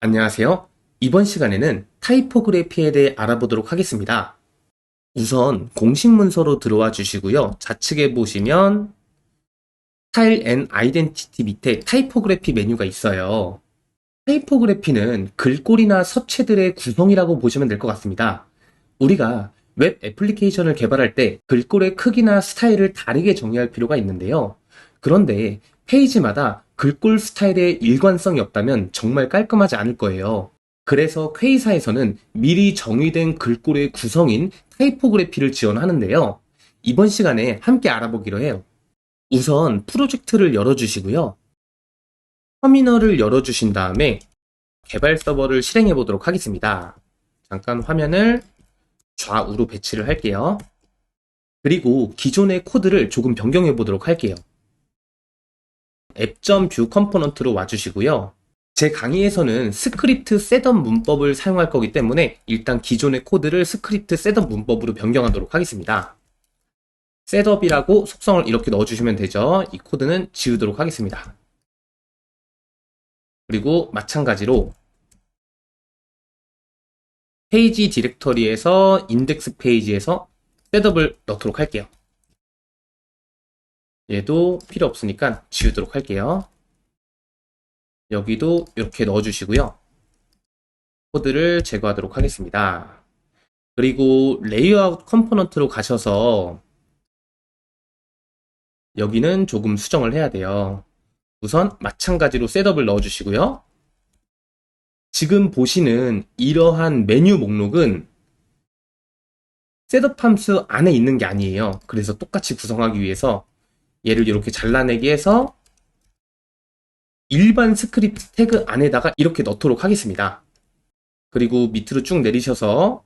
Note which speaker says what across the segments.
Speaker 1: 안녕하세요. 이번 시간에는 타이포그래피에 대해 알아보도록 하겠습니다. 우선 공식 문서로 들어와 주시고요. 좌측에 보시면 스타일 앤 아이덴티티 밑에 타이포그래피 메뉴가 있어요. 타이포그래피는 글꼴이나 서체들의 구성이라고 보시면 될 것 같습니다. 우리가 웹 애플리케이션을 개발할 때 글꼴의 크기나 스타일을 다르게 정의할 필요가 있는데요. 그런데 페이지마다 글꼴 스타일의 일관성이 없다면 정말 깔끔하지 않을 거예요. 그래서 회의사에서는 미리 정의된 글꼴의 구성인 타이포그래피를 지원하는데요. 이번 시간에 함께 알아보기로 해요. 우선 프로젝트를 열어주시고요. 터미널을 열어주신 다음에 개발 서버를 실행해 보도록 하겠습니다. 잠깐 화면을 좌우로 배치를 할게요. 그리고 기존의 코드를 조금 변경해 보도록 할게요. 앱.뷰 컴포넌트로 와주시고요. 제 강의에서는 스크립트 셋업 문법을 사용할 거기 때문에 일단 기존의 코드를 스크립트 셋업 문법으로 변경하도록 하겠습니다. 셋업이라고 속성을 이렇게 넣어주시면 되죠. 이 코드는 지우도록 하겠습니다. 그리고 마찬가지로 페이지 디렉터리에서 인덱스 페이지에서 셋업을 넣도록 할게요. 얘도 필요 없으니까 지우도록 할게요. 여기도 이렇게 넣어주시고요. 코드를 제거하도록 하겠습니다. 그리고 레이아웃 컴포넌트로 가셔서 여기는 조금 수정을 해야 돼요. 우선 마찬가지로 셋업을 넣어주시고요. 지금 보시는 이러한 메뉴 목록은 셋업 함수 안에 있는 게 아니에요. 그래서 똑같이 구성하기 위해서 얘를 이렇게 잘라내기 해서 일반 스크립트 태그 안에다가 이렇게 넣도록 하겠습니다. 그리고 밑으로 쭉 내리셔서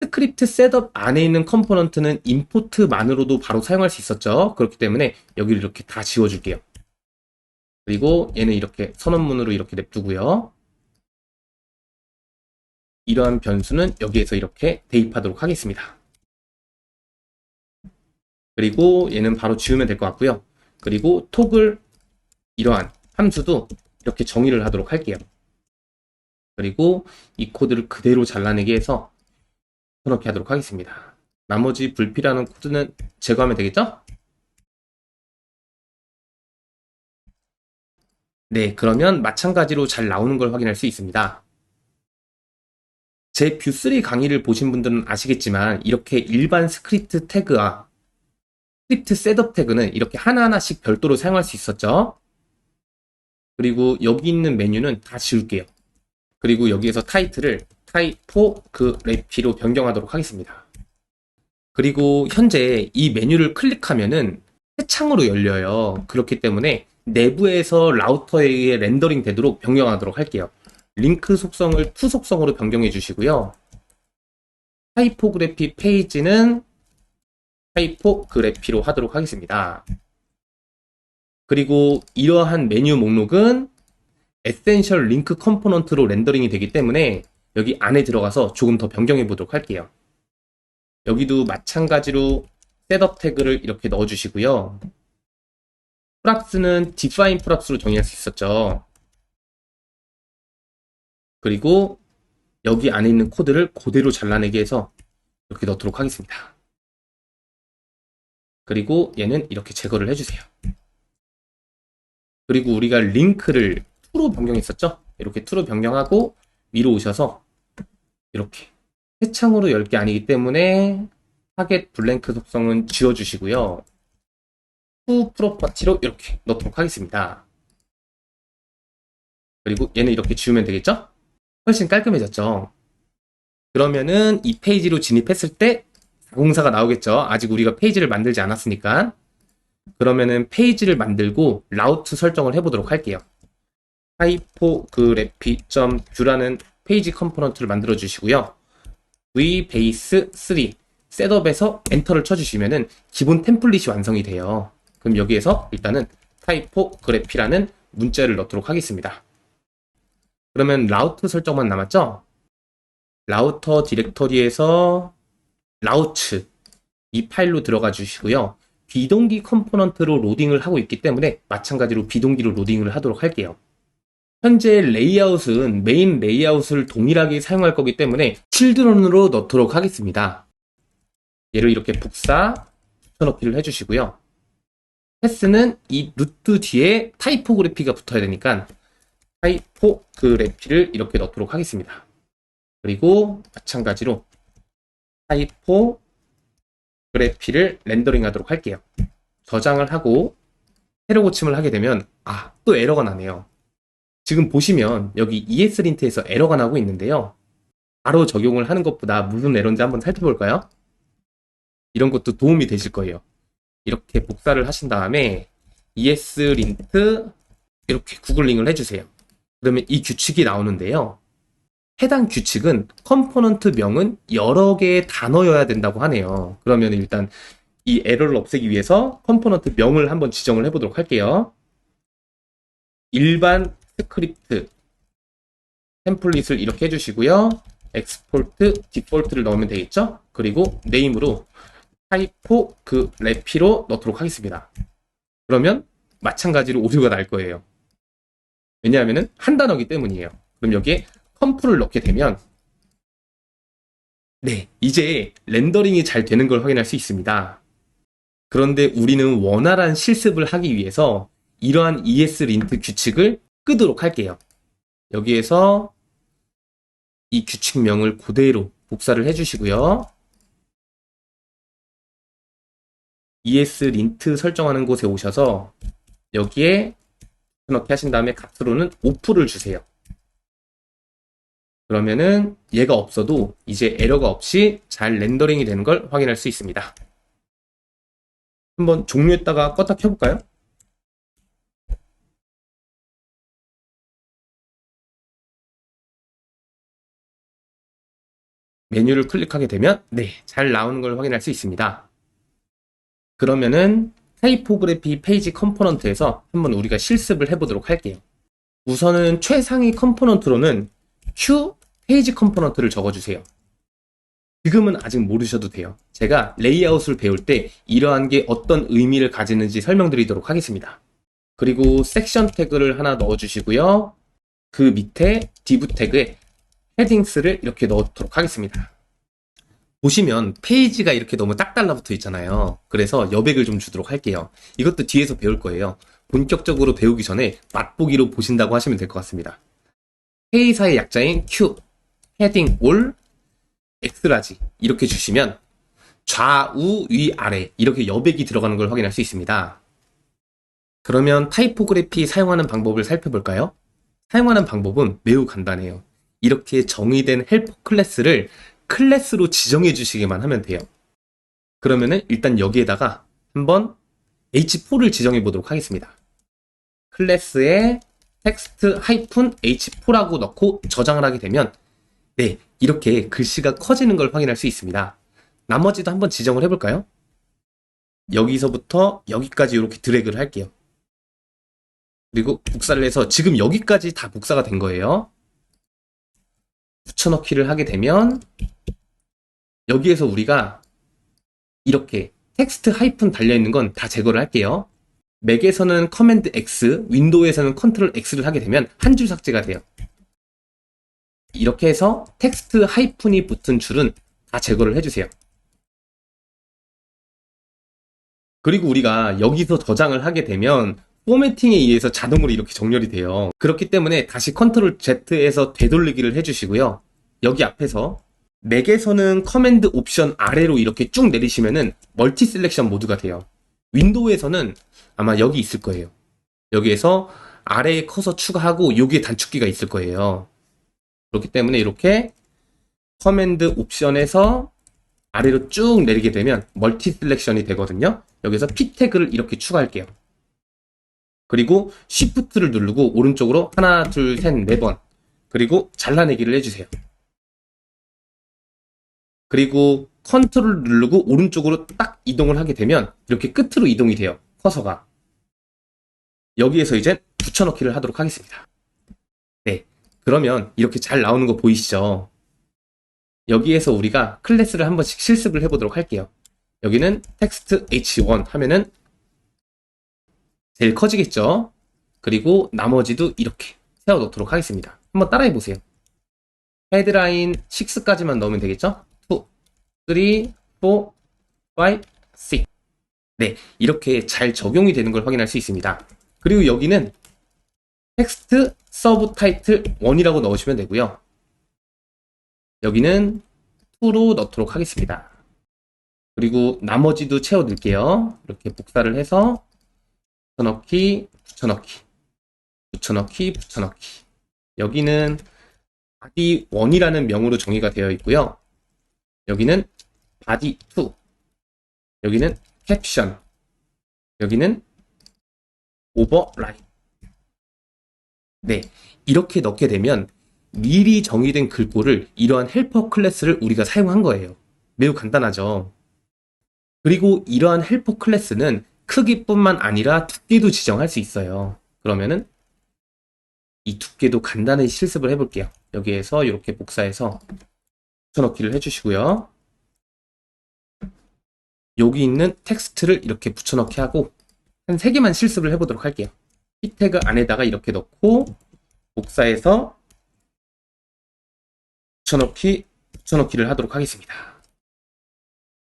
Speaker 1: 스크립트 셋업 안에 있는 컴포넌트는 임포트만으로도 바로 사용할 수 있었죠. 그렇기 때문에 여기를 이렇게 다 지워줄게요. 그리고 얘는 이렇게 선언문으로 이렇게 냅두고요. 이러한 변수는 여기에서 이렇게 대입하도록 하겠습니다. 그리고 얘는 바로 지우면 될 것 같고요. 그리고 톡을 이러한 함수도 이렇게 정의를 하도록 할게요. 그리고 이 코드를 그대로 잘라내기 해서 이렇게 하도록 하겠습니다. 나머지 불필요한 코드는 제거하면 되겠죠? 네, 그러면 마찬가지로 잘 나오는 걸 확인할 수 있습니다. 제 뷰3 강의를 보신 분들은 아시겠지만 이렇게 일반 스크립트 태그와 스크립트 셋업 태그는 이렇게 하나하나씩 별도로 사용할 수 있었죠. 그리고 여기 있는 메뉴는 다 지울게요. 그리고 여기에서 타이틀을 타이포그래피로 변경하도록 하겠습니다. 그리고 현재 이 메뉴를 클릭하면은 새 창으로 열려요. 그렇기 때문에 내부에서 라우터에 의해 렌더링 되도록 변경하도록 할게요. 링크 속성을 to 속성으로 변경해 주시고요. 타이포그래피 페이지는 타이포그래피로 하도록 하겠습니다. 그리고 이러한 메뉴 목록은 에센셜 링크 컴포넌트로 렌더링이 되기 때문에 여기 안에 들어가서 조금 더 변경해 보도록 할게요. 여기도 마찬가지로 셋업 태그를 이렇게 넣어주시고요. 프랍스는 define 프랍스로 정의할 수 있었죠. 그리고 여기 안에 있는 코드를 그대로 잘라내게 해서 이렇게 넣도록 하겠습니다. 그리고 얘는 이렇게 제거를 해주세요. 그리고 우리가 링크를 to로 변경했었죠? 이렇게 to로 변경하고 위로 오셔서 이렇게 새 창으로 열 게 아니기 때문에 타겟 블랭크 속성은 지워주시고요. to 프로퍼티로 이렇게 넣도록 하겠습니다. 그리고 얘는 이렇게 지우면 되겠죠? 훨씬 깔끔해졌죠? 그러면은 이 페이지로 진입했을 때 404가 나오겠죠? 아직 우리가 페이지를 만들지 않았으니까. 그러면은 페이지를 만들고 라우트 설정을 해보도록 할게요. typography.view라는 페이지 컴포넌트를 만들어 주시고요. vbase3 셋업에서 엔터를 쳐주시면은 기본 템플릿이 완성이 돼요. 그럼 여기에서 일단은 typography라는 문자를 넣도록 하겠습니다. 그러면 라우트 설정만 남았죠? 라우터 디렉터리에서 라우츠 이 파일로 들어가 주시고요. 비동기 컴포넌트로 로딩을 하고 있기 때문에 마찬가지로 비동기로 로딩을 하도록 할게요. 현재 레이아웃은 메인 레이아웃을 동일하게 사용할 거기 때문에 칠드런으로 넣도록 하겠습니다. 얘를 이렇게 복사, 붙여넣기를 해주시고요. 패스는 이 루트 뒤에 타이포그래피가 붙어야 되니까 타이포그래피를 이렇게 넣도록 하겠습니다. 그리고 마찬가지로 타이포그래피를 렌더링 하도록 할게요. 저장을 하고 새로 고침을 하게 되면 또 에러가 나네요. 지금 보시면 여기 ESLint에서 에러가 나고 있는데요. 바로 적용을 하는 것보다 무슨 에러인지 한번 살펴볼까요? 이런 것도 도움이 되실 거예요. 이렇게 복사를 하신 다음에 ESLint 이렇게 구글링을 해주세요. 그러면 이 규칙이 나오는데요. 해당 규칙은 컴포넌트 명은 여러 개의 단어여야 된다고 하네요. 그러면 일단 이 에러를 없애기 위해서 컴포넌트 명을 한번 지정을 해보도록 할게요. 일반 스크립트 템플릿을 이렇게 해주시고요. 엑스포트 디폴트를 넣으면 되겠죠? 그리고 네임으로 타이포그래피로 넣도록 하겠습니다. 그러면 마찬가지로 오류가 날 거예요. 왜냐하면 한 단어이기 때문이에요. 그럼 여기에 컴프를 넣게 되면 이제 렌더링이 잘 되는 걸 확인할 수 있습니다. 그런데 우리는 원활한 실습을 하기 위해서 이러한 ESLint 규칙을 끄도록 할게요. 여기에서 이 규칙명을 그대로 복사를 해주시고요. ESLint 설정하는 곳에 오셔서 여기에 넣기 하신 다음에 값으로는 오프를 주세요. 그러면은 얘가 없어도 이제 에러가 없이 잘 렌더링이 되는 걸 확인할 수 있습니다. 한번 종료했다가 껐다 켜볼까요? 메뉴를 클릭하게 되면 잘 나오는 걸 확인할 수 있습니다. 그러면은 타이포그래피 페이지 컴포넌트에서 한번 우리가 실습을 해보도록 할게요. 우선은 최상위 컴포넌트로는 Q 페이지 컴포넌트를 적어주세요. 지금은 아직 모르셔도 돼요. 제가 레이아웃을 배울 때 이러한 게 어떤 의미를 가지는지 설명드리도록 하겠습니다. 그리고 섹션 태그를 하나 넣어주시고요. 그 밑에 div 태그에 헤딩스를 이렇게 넣도록 하겠습니다. 보시면 페이지가 이렇게 너무 딱 달라붙어 있잖아요. 그래서 여백을 좀 주도록 할게요. 이것도 뒤에서 배울 거예요. 본격적으로 배우기 전에 맛보기로 보신다고 하시면 될 것 같습니다. 회의사의 약자인 Q, 헤딩 올, 엑스라지 이렇게 주시면 좌우 위 아래 이렇게 여백이 들어가는 걸 확인할 수 있습니다. 그러면 타이포그래피 사용하는 방법을 살펴볼까요? 사용하는 방법은 매우 간단해요. 이렇게 정의된 헬퍼 클래스를 클래스로 지정해 주시기만 하면 돼요. 그러면은 일단 여기에다가 한번 h4를 지정해 보도록 하겠습니다. 클래스에 텍스트 -h4라고 넣고 저장을 하게 되면 이렇게 글씨가 커지는 걸 확인할 수 있습니다. 나머지도 한번 지정을 해볼까요? 여기서부터 여기까지 이렇게 드래그를 할게요. 그리고 복사를 해서 지금 여기까지 다 복사가 된 거예요. 붙여넣기를 하게 되면 여기에서 우리가 이렇게 텍스트 하이픈 달려있는 건 다 제거를 할게요. 맥에서는 커맨드 X, 윈도우에서는 컨트롤 X를 하게 되면 한 줄 삭제가 돼요. 이렇게 해서 텍스트 하이픈이 붙은 줄은 다 제거를 해주세요. 그리고 우리가 여기서 저장을 하게 되면 포매팅에 의해서 자동으로 이렇게 정렬이 돼요. 그렇기 때문에 다시 컨트롤 Z에서 되돌리기를 해주시고요. 여기 앞에서 맥에서는 커맨드 옵션 아래로 이렇게 쭉 내리시면은 멀티 셀렉션 모드가 돼요. 윈도우에서는 아마 여기 있을 거예요. 여기에서 아래에 커서 추가하고 여기에 단축키가 있을 거예요. 그렇기 때문에 이렇게 커맨드 옵션에서 아래로 쭉 내리게 되면 멀티 셀렉션이 되거든요. 여기서 P 태그를 이렇게 추가할게요. 그리고 Shift를 누르고 오른쪽으로 하나, 둘, 셋, 네 번 그리고 잘라내기를 해주세요. 그리고 컨트롤 누르고 오른쪽으로 딱 이동을 하게 되면 이렇게 끝으로 이동이 돼요. 커서가. 여기에서 이제 붙여넣기를 하도록 하겠습니다. 그러면 이렇게 잘 나오는 거 보이시죠? 여기에서 우리가 클래스를 한 번씩 실습을 해보도록 할게요. 여기는 텍스트 h1 하면은 제일 커지겠죠? 그리고 나머지도 이렇게 채워놓도록 하겠습니다. 한번 따라해 보세요. 헤드라인 6까지만 넣으면 되겠죠? 2, 3, 4, 5, 6. 네, 이렇게 잘 적용이 되는 걸 확인할 수 있습니다. 그리고 여기는 텍스트 서브 타이틀 1이라고 넣으시면 되고요. 여기는 2로 넣도록 하겠습니다. 그리고 나머지도 채워 넣을게요. 이렇게 복사를 해서 붙여넣기, 붙여넣기, 붙여넣기, 붙여넣기. 여기는 body 1이라는 명으로 정의가 되어 있고요. 여기는 body 2, 여기는 캡션, 여기는 오버라인. 네, 이렇게 넣게 되면 미리 정의된 글꼴을 이러한 헬퍼 클래스를 우리가 사용한 거예요. 매우 간단하죠. 그리고 이러한 헬퍼 클래스는 크기뿐만 아니라 두께도 지정할 수 있어요. 그러면은 이 두께도 간단히 실습을 해볼게요. 여기에서 이렇게 복사해서 붙여넣기를 해주시고요. 여기 있는 텍스트를 이렇게 붙여넣기 하고 한 3개만 실습을 해보도록 할게요. 키 태그 안에다가 이렇게 넣고 복사해서 붙여넣기, 붙여넣기를 하도록 하겠습니다.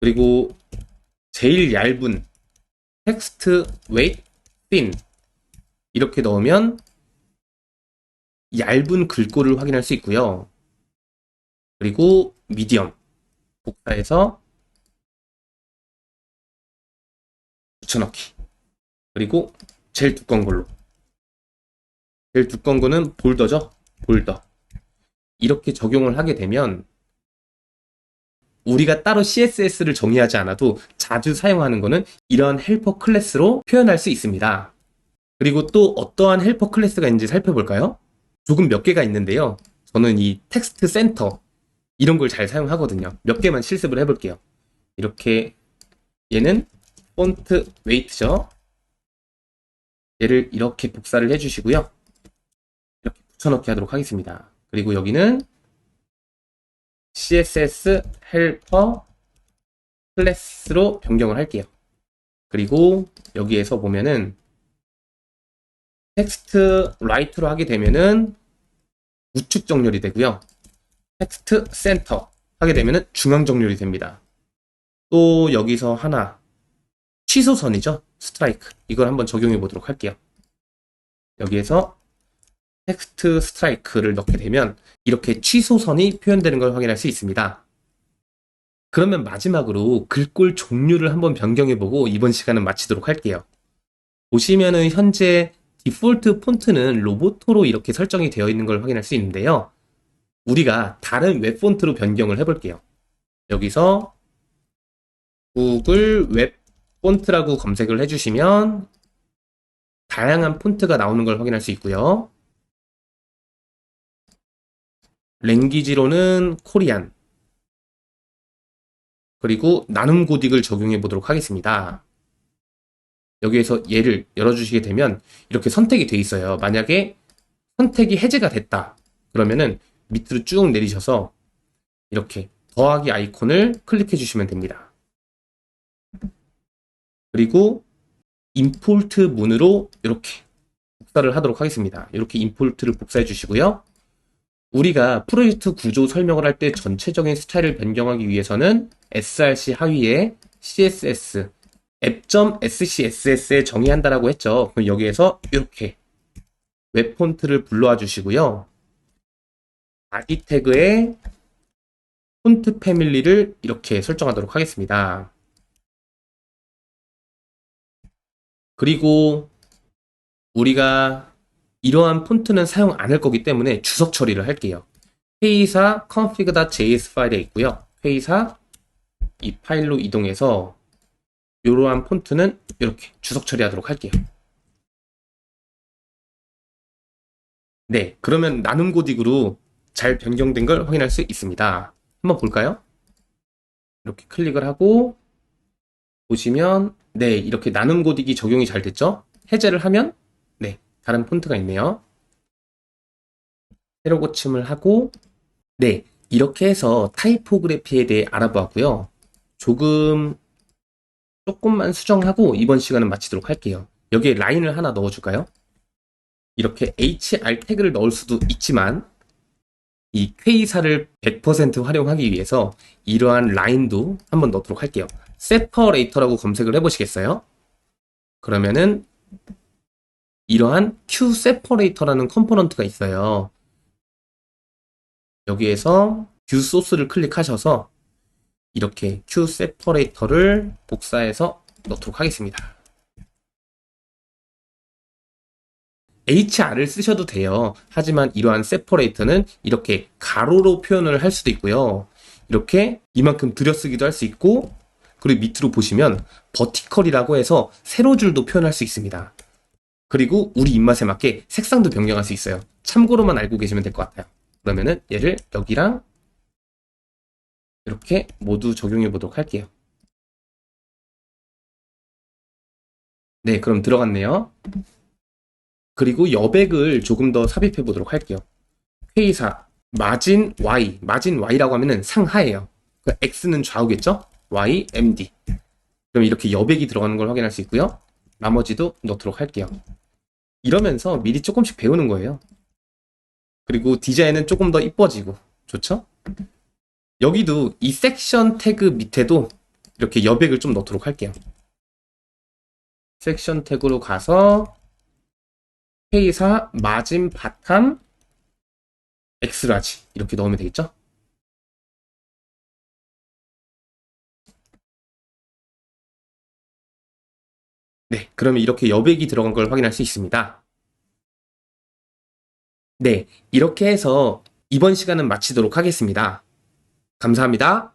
Speaker 1: 그리고 제일 얇은 텍스트 weight thin 이렇게 넣으면 얇은 글꼴을 확인할 수 있고요. 그리고 미디엄 복사해서 붙여넣기. 그리고 제일 두꺼운 걸로. 제일 두꺼운 거는 볼더죠? 볼더. 이렇게 적용을 하게 되면 우리가 따로 CSS를 정의하지 않아도 자주 사용하는 거는 이런 헬퍼 클래스로 표현할 수 있습니다. 그리고 또 어떠한 헬퍼 클래스가 있는지 살펴볼까요? 조금 몇 개가 있는데요. 저는 이 텍스트 센터 이런 걸 잘 사용하거든요. 몇 개만 실습을 해볼게요. 이렇게 얘는 폰트 웨이트죠. 얘를 이렇게 복사를 해주시고요. 이렇게 붙여넣기 하도록 하겠습니다. 그리고 여기는 CSS 헬퍼 클래스로 변경을 할게요. 그리고 여기에서 보면은 텍스트 라이트로 하게 되면은 우측 정렬이 되고요. 텍스트 센터 하게 되면은 중앙 정렬이 됩니다. 또 여기서 하나 취소선이죠. 스트라이크. 이걸 한번 적용해 보도록 할게요. 여기에서 텍스트 스트라이크를 넣게 되면 이렇게 취소선이 표현되는 걸 확인할 수 있습니다. 그러면 마지막으로 글꼴 종류를 한번 변경해보고 이번 시간은 마치도록 할게요. 보시면은 현재 디폴트 폰트는 로보토로 이렇게 설정이 되어 있는 걸 확인할 수 있는데요. 우리가 다른 웹 폰트로 변경을 해볼게요. 여기서 구글 웹 폰트라고 검색을 해주시면 다양한 폰트가 나오는 걸 확인할 수 있고요. 랭귀지로는 코리안, 그리고 나눔 고딕을 적용해 보도록 하겠습니다. 여기에서 얘를 열어주시게 되면 이렇게 선택이 돼 있어요. 만약에 선택이 해제가 됐다 그러면은 밑으로 쭉 내리셔서 이렇게 더하기 아이콘을 클릭해 주시면 됩니다. 그리고 임포트 문으로 이렇게 복사를 하도록 하겠습니다. 이렇게 임포트를 복사해 주시고요. 우리가 프로젝트 구조 설명을 할 때 전체적인 스타일을 변경하기 위해서는 src 하위에 css app.scss에 정의한다라고 했죠. 그럼 여기에서 이렇게 웹 폰트를 불러와 주시고요. body 태그에 폰트 패밀리를 이렇게 설정하도록 하겠습니다. 그리고 우리가 이러한 폰트는 사용 안 할 거기 때문에 주석 처리를 할게요. 회의사 config.js 파일에 있고요. 회의사 이 파일로 이동해서 이러한 폰트는 이렇게 주석 처리하도록 할게요. 네, 그러면 나눔 고딕으로 잘 변경된 걸 확인할 수 있습니다. 한번 볼까요? 이렇게 클릭을 하고 보시면 네, 이렇게 나눔 고딕이 적용이 잘 됐죠? 해제를 하면 네, 다른 폰트가 있네요. 새로 고침을 하고 네, 이렇게 해서 타이포그래피에 대해 알아보았고요. 조금만 수정하고 이번 시간은 마치도록 할게요. 여기에 라인을 하나 넣어줄까요? 이렇게 HR 태그를 넣을 수도 있지만 이 K사를 100% 활용하기 위해서 이러한 라인도 한번 넣도록 할게요. separator라고 검색을 해보시겠어요? 그러면은 이러한 QSeparator라는 컴포넌트가 있어요. 여기에서 뷰 소스를 클릭하셔서 이렇게 QSeparator를 복사해서 넣도록 하겠습니다. HR을 쓰셔도 돼요. 하지만 이러한 separator는 이렇게 가로로 표현을 할 수도 있고요. 이렇게 이만큼 들여쓰기도 할 수 있고, 그리고 밑으로 보시면 버티컬이라고 해서 세로줄도 표현할 수 있습니다. 그리고 우리 입맛에 맞게 색상도 변경할 수 있어요. 참고로만 알고 계시면 될 것 같아요. 그러면은 얘를 여기랑 이렇게 모두 적용해 보도록 할게요. 네, 그럼 들어갔네요. 그리고 여백을 조금 더 삽입해 보도록 할게요. 회의사 마진 Y, 마진 Y라고 하면은 상하예요. 그 X는 좌우겠죠? Y, MD. 그럼 이렇게 여백이 들어가는 걸 확인할 수 있고요. 나머지도 넣도록 할게요. 이러면서 미리 조금씩 배우는 거예요. 그리고 디자인은 조금 더 이뻐지고 좋죠? 여기도 이 섹션 태그 밑에도 이렇게 여백을 좀 넣도록 할게요. 섹션 태그로 가서 회의사 마진 바탕 엑스라지 이렇게 넣으면 되겠죠? 네, 그러면 이렇게 여백이 들어간 걸 확인할 수 있습니다. 네, 이렇게 해서 이번 시간은 마치도록 하겠습니다. 감사합니다.